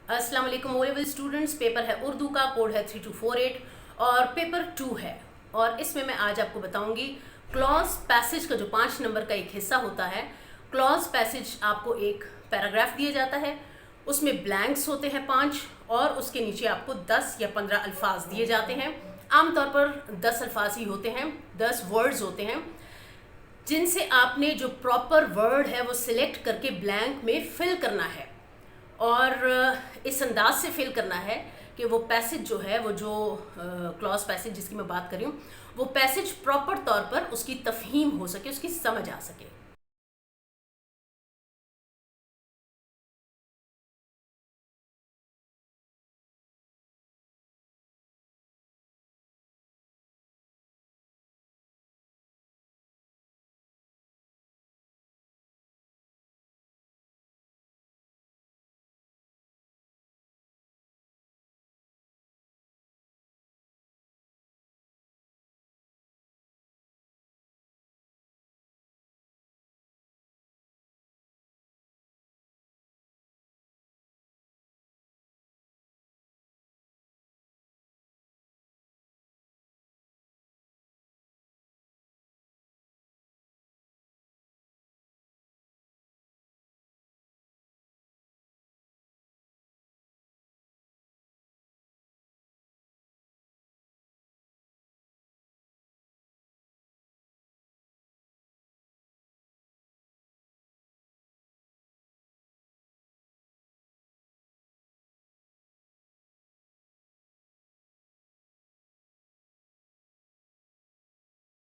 अस्सलाम वालेकुम O level students. Paper है उर्दू का, कोड है 3248 और पेपर 2 है। और इसमें मैं आज आपको बताऊंगी क्लॉज पैसेज का जो 5 नंबर का एक हिस्सा होता है। क्लॉज पैसेज आपको एक पैराग्राफ दिया जाता है, उसमें ब्लैंक्स होते हैं 5 और उसके नीचे आपको 10 या 15 अल्फाज दिए जाते हैं। आमतौर पर 10 अल्फाज ही होते हैं, 10 वर्ड्स होते हैं जिनसे आपने जो प्रॉपर वर्ड है वो सिलेक्ट करके ब्लैंक में फिल करना है और इस अंदाज से फिल करना है कि वो पैसेज जो है, वो जो क्लॉज पैसेज जिसकी मैं बात कर रही हूँ, वो पैसेज प्रॉपर तौर पर उसकी तफहीम हो सके, उसकी समझ आ सके।